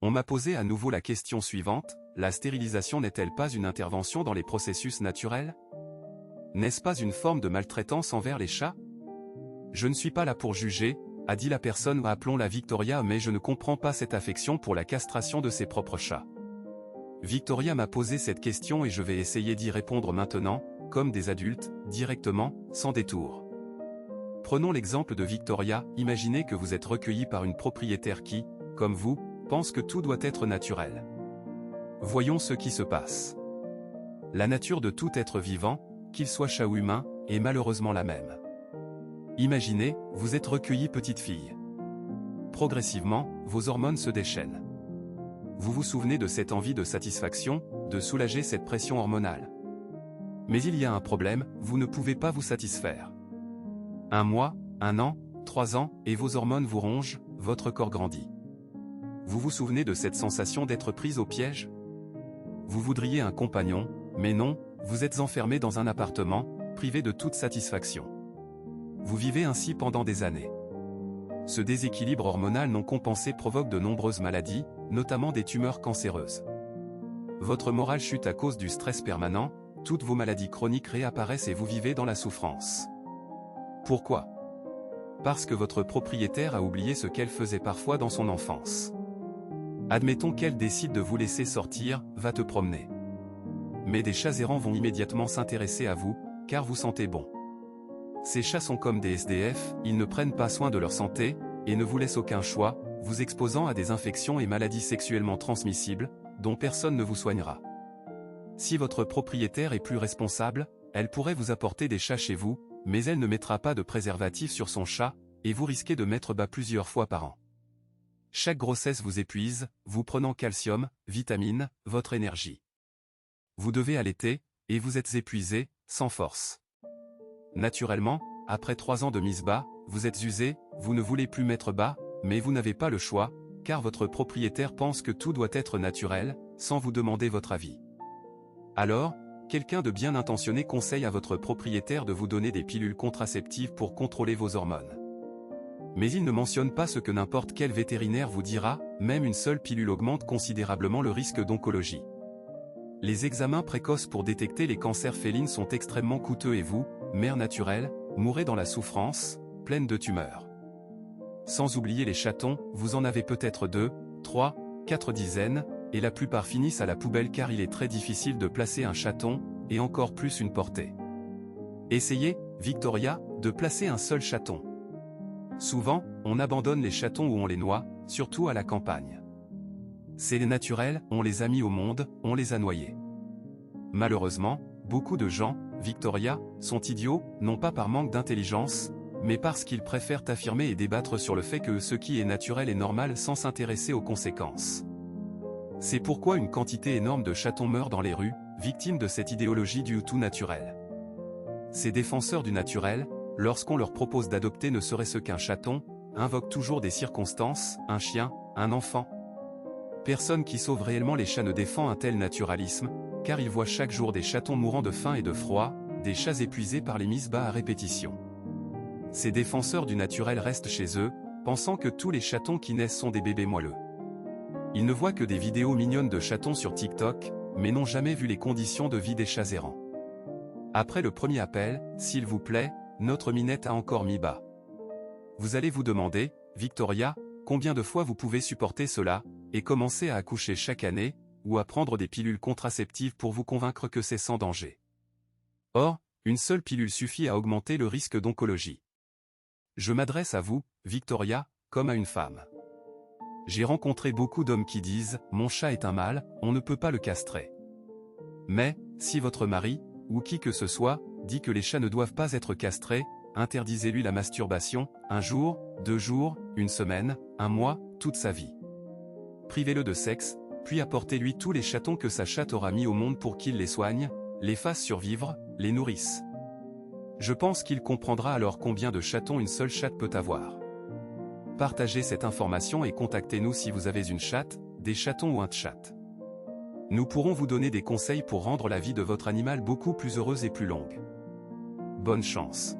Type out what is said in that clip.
On m'a posé à nouveau la question suivante, la stérilisation n'est-elle pas une intervention dans les processus naturels? N'est-ce pas une forme de maltraitance envers les chats? Je ne suis pas là pour juger, a dit la personne appelons-la Victoria, mais je ne comprends pas cette affection pour la castration de ses propres chats. Victoria m'a posé cette question et je vais essayer d'y répondre maintenant, comme des adultes, directement, sans détour. Prenons l'exemple de Victoria, imaginez que vous êtes recueilli par une propriétaire qui, comme vous, pense que tout doit être naturel. Voyons ce qui se passe. La nature de tout être vivant, qu'il soit chat ou humain, est malheureusement la même. Imaginez, vous êtes recueilli petite fille. Progressivement, vos hormones se déchaînent. Vous vous souvenez de cette envie de satisfaction, de soulager cette pression hormonale. Mais il y a un problème, vous ne pouvez pas vous satisfaire. 1 mois, 1 an, 3 ans, et vos hormones vous rongent, votre corps grandit. Vous vous souvenez de cette sensation d'être prise au piège? Vous voudriez un compagnon, mais non, vous êtes enfermé dans un appartement, privé de toute satisfaction. Vous vivez ainsi pendant des années. Ce déséquilibre hormonal non compensé provoque de nombreuses maladies, notamment des tumeurs cancéreuses. Votre morale chute à cause du stress permanent, toutes vos maladies chroniques réapparaissent et vous vivez dans la souffrance. Pourquoi? Parce que votre propriétaire a oublié ce qu'elle faisait parfois dans son enfance. Admettons qu'elle décide de vous laisser sortir, va te promener. Mais des chats errants vont immédiatement s'intéresser à vous, car vous sentez bon. Ces chats sont comme des SDF, ils ne prennent pas soin de leur santé, et ne vous laissent aucun choix, vous exposant à des infections et maladies sexuellement transmissibles, dont personne ne vous soignera. Si votre propriétaire est plus responsable, elle pourrait vous apporter des chats chez vous, mais elle ne mettra pas de préservatif sur son chat, et vous risquez de mettre bas plusieurs fois par an. Chaque grossesse vous épuise, vous prenant calcium, vitamines, votre énergie. Vous devez allaiter, et vous êtes épuisé, sans force. Naturellement, après 3 ans de mise bas, vous êtes usé, vous ne voulez plus mettre bas, mais vous n'avez pas le choix, car votre propriétaire pense que tout doit être naturel, sans vous demander votre avis. Alors, quelqu'un de bien intentionné conseille à votre propriétaire de vous donner des pilules contraceptives pour contrôler vos hormones. Mais il ne mentionne pas ce que n'importe quel vétérinaire vous dira, même une seule pilule augmente considérablement le risque d'oncologie. Les examens précoces pour détecter les cancers félines sont extrêmement coûteux et vous, mère naturelle, mourrez dans la souffrance, pleine de tumeurs. Sans oublier les chatons, vous en avez peut-être 2, 3, 4 dizaines, et la plupart finissent à la poubelle car il est très difficile de placer un chaton, et encore plus une portée. Essayez, Victoria, de placer un seul chaton. Souvent, on abandonne les chatons ou on les noie, surtout à la campagne. C'est les naturels, on les a mis au monde, on les a noyés. Malheureusement, beaucoup de gens, Victoria, sont idiots, non pas par manque d'intelligence, mais parce qu'ils préfèrent affirmer et débattre sur le fait que ce qui est naturel est normal sans s'intéresser aux conséquences. C'est pourquoi une quantité énorme de chatons meurent dans les rues, victimes de cette idéologie du tout naturel. Ces défenseurs du naturel, lorsqu'on leur propose d'adopter ne serait-ce qu'un chaton, invoquent toujours des circonstances, un chien, un enfant. Personne qui sauve réellement les chats ne défend un tel naturalisme, car ils voient chaque jour des chatons mourant de faim et de froid, des chats épuisés par les mises bas à répétition. Ces défenseurs du naturel restent chez eux, pensant que tous les chatons qui naissent sont des bébés moelleux. Ils ne voient que des vidéos mignonnes de chatons sur TikTok, mais n'ont jamais vu les conditions de vie des chats errants. Après le premier appel, s'il vous plaît, notre minette a encore mis bas. Vous allez vous demander, Victoria, combien de fois vous pouvez supporter cela, et commencer à accoucher chaque année, ou à prendre des pilules contraceptives pour vous convaincre que c'est sans danger. Or, une seule pilule suffit à augmenter le risque d'oncologie. Je m'adresse à vous, Victoria, comme à une femme. J'ai rencontré beaucoup d'hommes qui disent « Mon chat est un mâle, on ne peut pas le castrer ». Mais, si votre mari, ou qui que ce soit, dit que les chats ne doivent pas être castrés, interdisez-lui la masturbation, 1 jour, 2 jours, 1 semaine, 1 mois, toute sa vie. Privez-le de sexe, puis apportez-lui tous les chatons que sa chatte aura mis au monde pour qu'il les soigne, les fasse survivre, les nourrisse. Je pense qu'il comprendra alors combien de chatons une seule chatte peut avoir. Partagez cette information et contactez-nous si vous avez une chatte, des chatons ou un tchat. Nous pourrons vous donner des conseils pour rendre la vie de votre animal beaucoup plus heureuse et plus longue. Bonne chance.